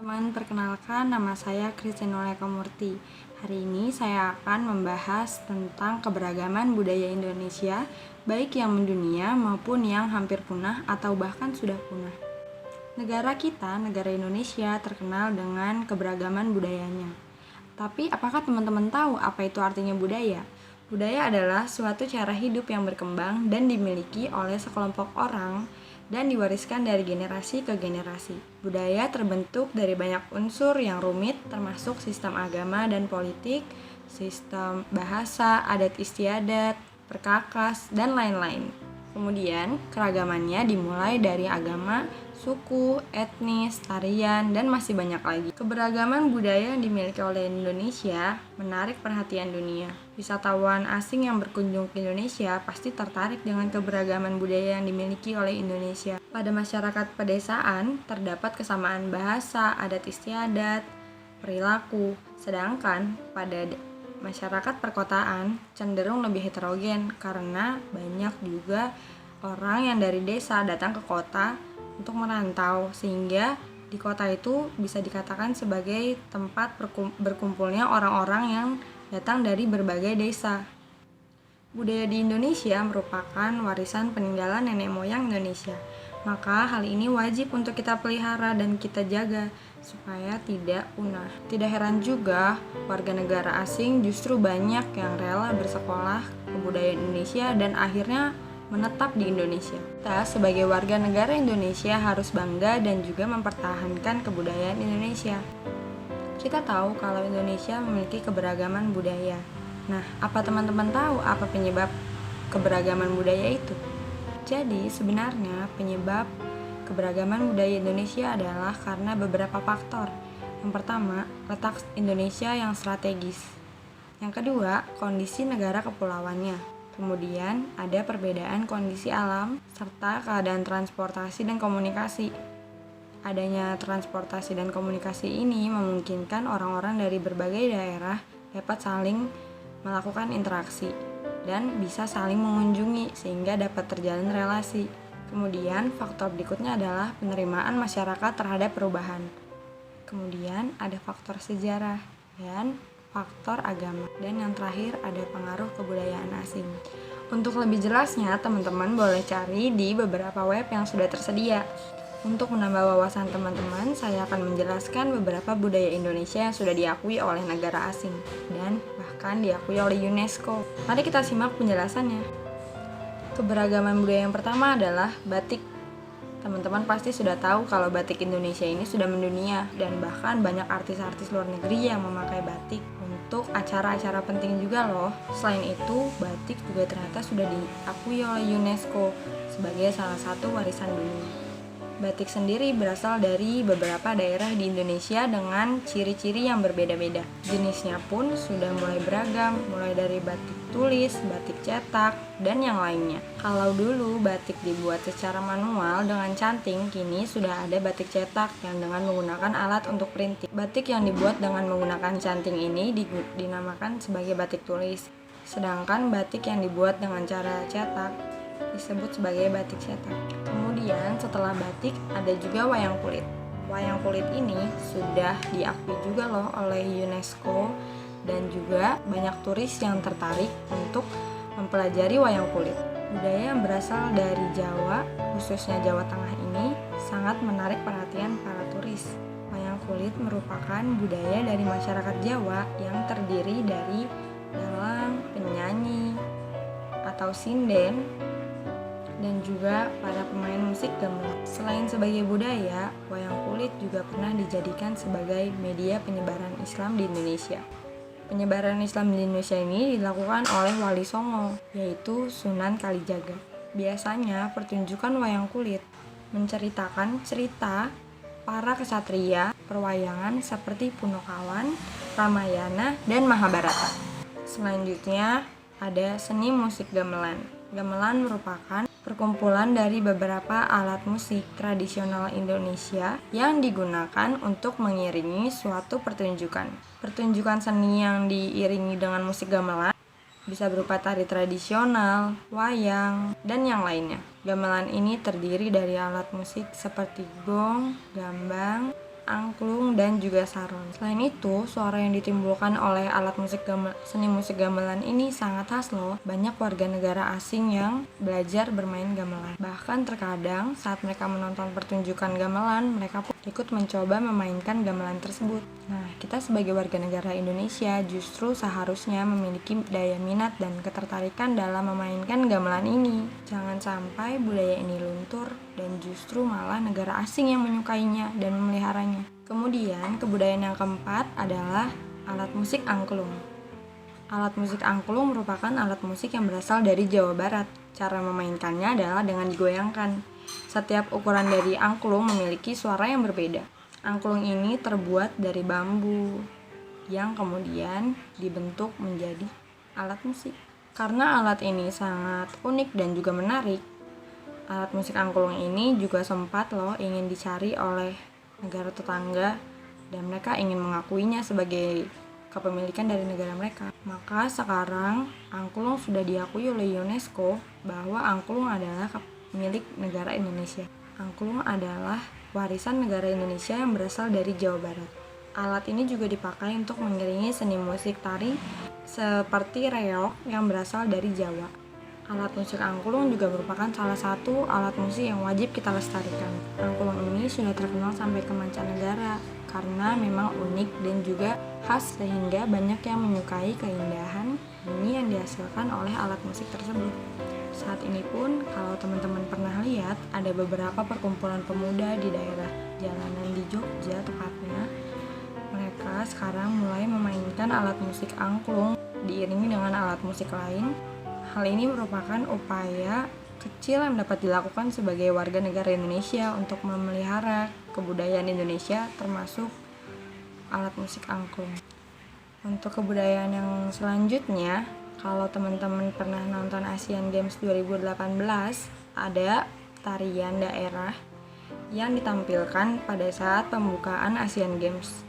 Teman, perkenalkan nama saya Kristinole Kamurti. Hari ini saya akan membahas tentang keberagaman budaya Indonesia, baik yang mendunia maupun yang hampir punah atau bahkan sudah punah. Negara kita, negara Indonesia, terkenal dengan keberagaman budayanya. Tapi apakah teman-teman tahu apa itu artinya budaya? Budaya adalah suatu cara hidup yang berkembang dan dimiliki oleh sekelompok orang dan diwariskan dari generasi ke generasi. Budaya terbentuk dari banyak unsur yang rumit, termasuk sistem agama dan politik, sistem bahasa, adat istiadat, perkakas, dan lain-lain. Kemudian, keragamannya dimulai dari agama, suku, etnis, tarian, dan masih banyak lagi. Keberagaman budaya yang dimiliki oleh Indonesia menarik perhatian dunia. Wisatawan asing yang berkunjung ke Indonesia pasti tertarik dengan keberagaman budaya yang dimiliki oleh Indonesia. Pada masyarakat pedesaan, terdapat kesamaan bahasa, adat istiadat, perilaku, sedangkan pada masyarakat perkotaan cenderung lebih heterogen karena banyak juga orang yang dari desa datang ke kota untuk merantau, sehingga di kota itu bisa dikatakan sebagai tempat berkumpulnya orang-orang yang datang dari berbagai desa. Budaya di Indonesia merupakan warisan peninggalan nenek moyang Indonesia. Maka hal ini wajib untuk kita pelihara dan kita jaga supaya tidak punah. Tidak heran juga warga negara asing justru banyak yang rela bersekolah kebudayaan Indonesia dan akhirnya menetap di Indonesia. Kita sebagai warga negara Indonesia harus bangga dan juga mempertahankan kebudayaan Indonesia. Kita tahu kalau Indonesia memiliki keberagaman budaya. Nah, apa teman-teman tahu apa penyebab keberagaman budaya itu? Jadi, sebenarnya penyebab keberagaman budaya Indonesia adalah karena beberapa faktor. Yang pertama, letak Indonesia yang strategis. Yang kedua, kondisi negara kepulauannya. Kemudian, ada perbedaan kondisi alam serta keadaan transportasi dan komunikasi. Adanya transportasi dan komunikasi ini memungkinkan orang-orang dari berbagai daerah dapat saling melakukan interaksi dan bisa saling mengunjungi sehingga dapat terjalin relasi. Kemudian faktor berikutnya adalah penerimaan masyarakat terhadap perubahan. Kemudian ada faktor sejarah dan faktor agama. Dan yang terakhir ada pengaruh kebudayaan asing. Untuk lebih jelasnya, teman-teman boleh cari di beberapa web yang sudah tersedia. Untuk menambah wawasan teman-teman, saya akan menjelaskan beberapa budaya Indonesia yang sudah diakui oleh negara asing dan bahkan diakui oleh UNESCO. Mari kita simak penjelasannya. Keberagaman budaya yang pertama adalah batik. Teman-teman pasti sudah tahu kalau batik Indonesia ini sudah mendunia dan bahkan banyak artis-artis luar negeri yang memakai batik untuk acara-acara penting juga loh. Selain itu, batik juga ternyata sudah diakui oleh UNESCO sebagai salah satu warisan dunia. Batik sendiri berasal dari beberapa daerah di Indonesia dengan ciri-ciri yang berbeda-beda. Jenisnya pun sudah mulai beragam, mulai dari batik tulis, batik cetak, dan yang lainnya. Kalau dulu batik dibuat secara manual dengan canting, kini sudah ada batik cetak yang dengan menggunakan alat untuk printing. Batik yang dibuat dengan menggunakan canting ini dinamakan sebagai batik tulis. Sedangkan batik yang dibuat dengan cara cetak disebut sebagai batik cetak. Kemudian setelah batik ada juga wayang kulit. Wayang kulit ini sudah diakui juga loh oleh UNESCO dan juga banyak turis yang tertarik untuk mempelajari wayang kulit. Budaya yang berasal dari Jawa, khususnya Jawa Tengah ini sangat menarik perhatian para turis. Wayang kulit merupakan budaya dari masyarakat Jawa yang terdiri dari dalang, penyanyi, atau sinden, dan juga para pemain musik gamelan. Selain sebagai budaya, wayang kulit juga pernah dijadikan sebagai media penyebaran Islam di Indonesia. Penyebaran Islam di Indonesia ini dilakukan oleh Wali Songo, yaitu Sunan Kalijaga. Biasanya pertunjukan wayang kulit menceritakan cerita para kesatria perwayangan seperti Punokawan, Ramayana, dan Mahabharata. Selanjutnya ada seni musik gamelan. Gamelan merupakan perkumpulan dari beberapa alat musik tradisional Indonesia yang digunakan untuk mengiringi suatu pertunjukan. Pertunjukan seni yang diiringi dengan musik gamelan bisa berupa tari tradisional, wayang, dan yang lainnya. Gamelan ini terdiri dari alat musik seperti gong, gambang, angklung, dan juga saron. Selain itu, suara yang ditimbulkan oleh alat musik seni musik gamelan ini sangat khas loh. Banyak warga negara asing yang belajar bermain gamelan. Bahkan terkadang saat mereka menonton pertunjukan gamelan, mereka pun ikut mencoba memainkan gamelan tersebut. Nah, kita sebagai warga negara Indonesia justru seharusnya memiliki daya minat dan ketertarikan dalam memainkan gamelan ini. Jangan sampai budaya ini luntur dan justru malah negara asing yang menyukainya dan memeliharanya. Kemudian, kebudayaan yang keempat adalah alat musik angklung. Alat musik angklung merupakan alat musik yang berasal dari Jawa Barat. Cara memainkannya adalah dengan digoyangkan. Setiap ukuran dari angklung memiliki suara yang berbeda. Angklung ini terbuat dari bambu yang kemudian dibentuk menjadi alat musik. Karena alat ini sangat unik dan juga menarik, alat musik angklung ini juga sempat ingin dicari oleh negara tetangga dan mereka ingin mengakuinya sebagai kepemilikan dari negara mereka. Maka sekarang angklung sudah diakui oleh UNESCO bahwa angklung adalah milik negara Indonesia. Angklung adalah warisan negara Indonesia yang berasal dari Jawa Barat. Alat ini juga dipakai untuk mengiringi seni musik tari seperti reog yang berasal dari Jawa. Alat musik angklung juga merupakan salah satu alat musik yang wajib kita lestarikan. Angklung ini sudah terkenal sampai ke mancanegara karena memang unik dan juga khas sehingga banyak yang menyukai keindahan bunyi yang dihasilkan oleh alat musik tersebut. Saat ini pun kalau teman-teman pernah lihat ada beberapa perkumpulan pemuda di daerah jalanan di Jogja tepatnya, mereka sekarang mulai memainkan alat musik angklung diiringi dengan alat musik lain. Hal ini merupakan upaya kecil yang dapat dilakukan sebagai warga negara Indonesia untuk memelihara kebudayaan Indonesia termasuk alat musik angklung. Untuk kebudayaan yang selanjutnya, kalau teman-teman pernah nonton Asian Games 2018, ada tarian daerah yang ditampilkan pada saat pembukaan Asian Games.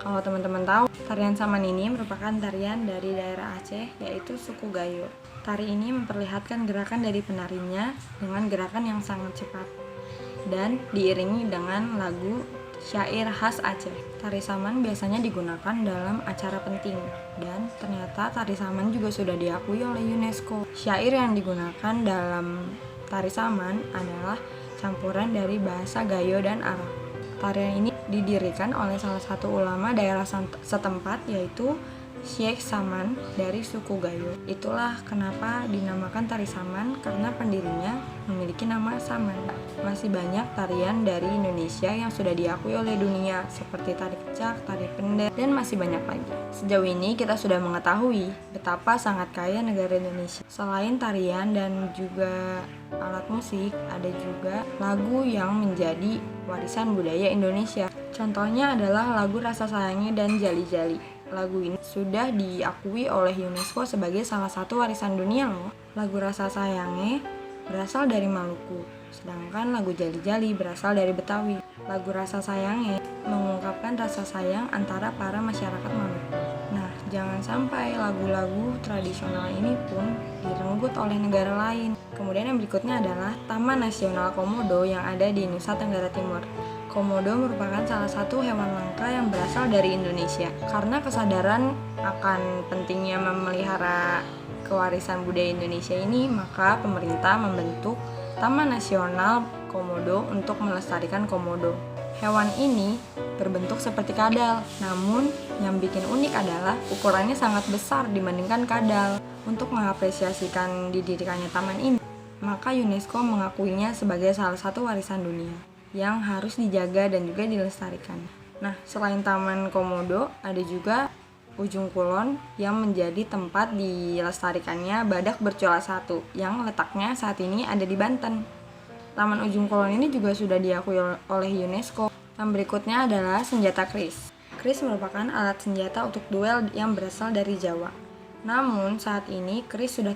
Kalau teman-teman tahu, tarian Saman ini merupakan tarian dari daerah Aceh, yaitu suku Gayo. Tari ini memperlihatkan gerakan dari penarinya dengan gerakan yang sangat cepat dan diiringi dengan lagu syair khas Aceh. Tari Saman biasanya digunakan dalam acara penting dan ternyata tari Saman juga sudah diakui oleh UNESCO. Syair yang digunakan dalam tari Saman adalah campuran dari bahasa Gayo dan Arab. Tarian ini didirikan oleh salah satu ulama daerah setempat yaitu Syekh Saman dari suku Gayo. Itulah kenapa dinamakan tari Saman, karena pendirinya memiliki nama Saman. Masih banyak tarian dari Indonesia yang sudah diakui oleh dunia seperti tari kecak, tari pendek, dan masih banyak lagi. Sejauh ini kita sudah mengetahui betapa sangat kaya negara Indonesia. Selain tarian dan juga alat musik, ada juga lagu yang menjadi warisan budaya Indonesia. Contohnya adalah lagu Rasa Sayangnya dan Jali Jali. Lagu ini sudah diakui oleh UNESCO sebagai salah satu warisan dunia loh. Lagu Rasa Sayangnya berasal dari Maluku, sedangkan lagu Jali Jali berasal dari Betawi. Lagu Rasa Sayangnya mengungkapkan rasa sayang antara para masyarakat Maluku. Nah, jangan sampai lagu-lagu tradisional ini pun direnggut oleh negara lain. Kemudian yang berikutnya adalah Taman Nasional Komodo yang ada di Nusa Tenggara Timur. Komodo merupakan salah satu hewan langka yang berasal dari Indonesia. Karena kesadaran akan pentingnya memelihara kewarisan budaya Indonesia ini, maka pemerintah membentuk Taman Nasional Komodo untuk melestarikan komodo. Hewan ini berbentuk seperti kadal, namun yang bikin unik adalah ukurannya sangat besar dibandingkan kadal. Untuk mengapresiasikan didirikannya taman ini, maka UNESCO mengakuinya sebagai salah satu warisan dunia yang harus dijaga dan juga dilestarikan. Nah, selain Taman Komodo, ada juga Ujung Kulon yang menjadi tempat dilestarikannya badak bercula satu yang letaknya saat ini ada di Banten. Taman Ujung Kulon ini juga sudah diakui oleh UNESCO. Yang berikutnya adalah senjata kris. Kris merupakan alat senjata untuk duel yang berasal dari Jawa. Namun saat ini kris sudah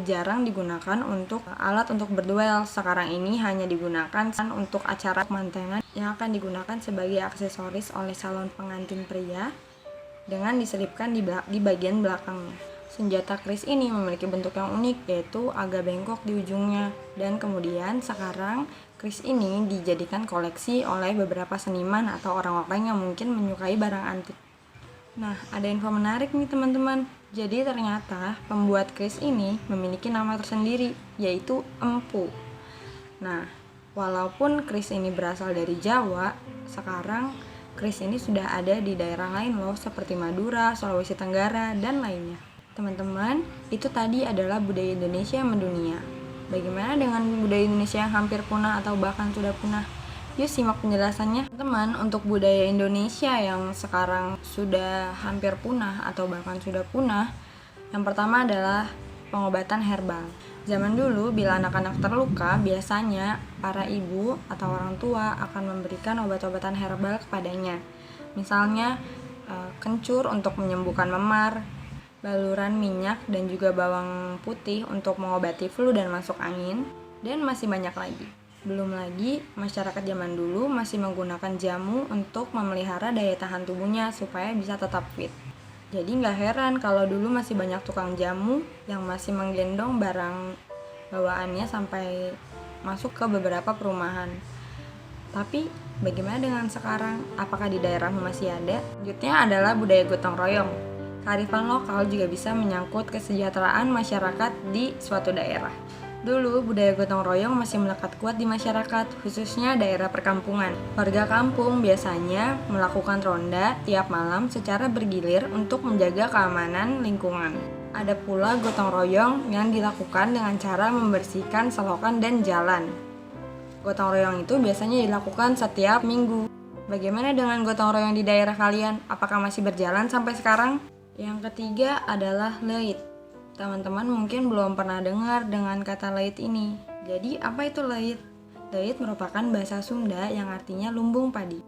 jarang digunakan untuk alat untuk berduel. Sekarang ini hanya digunakan untuk acara mantenan yang akan digunakan sebagai aksesoris oleh calon pengantin pria dengan diselipkan di bagian belakangnya. Senjata kris ini memiliki bentuk yang unik, yaitu agak bengkok di ujungnya, dan kemudian sekarang Kris ini dijadikan koleksi oleh beberapa seniman atau orang-orang yang mungkin menyukai barang antik. Nah, ada info menarik nih teman-teman. Jadi ternyata pembuat kris ini memiliki nama tersendiri, yaitu Empu. Nah, walaupun kris ini berasal dari Jawa, sekarang kris ini sudah ada di daerah lain loh, seperti Madura, Sulawesi Tenggara, dan lainnya. Teman-teman, itu tadi adalah budaya Indonesia yang mendunia. Bagaimana dengan budaya Indonesia yang hampir punah atau bahkan sudah punah? Yuk simak penjelasannya. Teman, untuk budaya Indonesia yang sekarang sudah hampir punah atau bahkan sudah punah, yang pertama adalah pengobatan herbal. Zaman dulu, bila anak-anak terluka, biasanya para ibu atau orang tua akan memberikan obat-obatan herbal kepadanya. Misalnya, kencur untuk menyembuhkan memar, baluran minyak dan juga bawang putih untuk mengobati flu dan masuk angin, dan masih banyak lagi. Belum lagi, masyarakat zaman dulu masih menggunakan jamu untuk memelihara daya tahan tubuhnya supaya bisa tetap fit. Jadi nggak heran kalau dulu masih banyak tukang jamu yang masih menggendong barang bawaannya sampai masuk ke beberapa perumahan. Tapi bagaimana dengan sekarang? Apakah di daerahmu masih ada? Selanjutnya adalah budaya gotong royong. Kearifan lokal juga bisa menyangkut kesejahteraan masyarakat di suatu daerah. Dulu, budaya gotong royong masih melekat kuat di masyarakat, khususnya daerah perkampungan. Warga kampung biasanya melakukan ronda tiap malam secara bergilir untuk menjaga keamanan lingkungan. Ada pula gotong royong yang dilakukan dengan cara membersihkan selokan dan jalan. Gotong royong itu biasanya dilakukan setiap minggu. Bagaimana dengan gotong royong di daerah kalian? Apakah masih berjalan sampai sekarang? Yang ketiga adalah leit. Teman-teman mungkin belum pernah dengar dengan kata leit ini. Jadi apa itu leit? Leit merupakan bahasa Sunda yang artinya lumbung padi.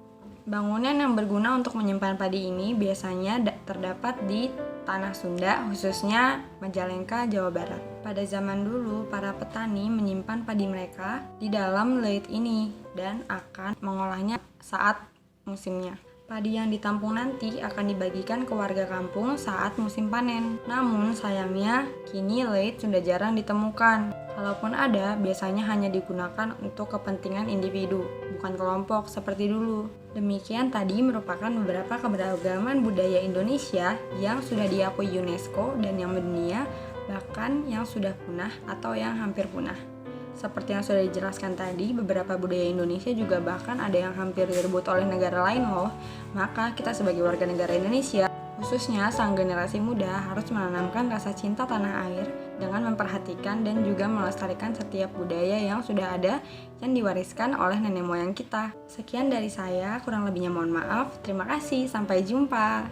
Bangunan yang berguna untuk menyimpan padi ini biasanya terdapat di tanah Sunda, khususnya Majalengka, Jawa Barat. Pada zaman dulu, para petani menyimpan padi mereka di dalam leit ini dan akan mengolahnya saat musimnya. Padi yang ditampung nanti akan dibagikan ke warga kampung saat musim panen. Namun sayangnya, kini leit sudah jarang ditemukan. Kalaupun ada, biasanya hanya digunakan untuk kepentingan individu, bukan kelompok seperti dulu. Demikian tadi merupakan beberapa keberagaman budaya Indonesia yang sudah diakui UNESCO dan yang mendunia, bahkan yang sudah punah atau yang hampir punah. Seperti yang sudah dijelaskan tadi, beberapa budaya Indonesia juga bahkan ada yang hampir direbut oleh negara lain loh. Maka kita sebagai warga negara Indonesia, khususnya sang generasi muda, harus menanamkan rasa cinta tanah air dengan memperhatikan dan juga melestarikan setiap budaya yang sudah ada yang diwariskan oleh nenek moyang kita. Sekian dari saya, kurang lebihnya mohon maaf. Terima kasih, sampai jumpa.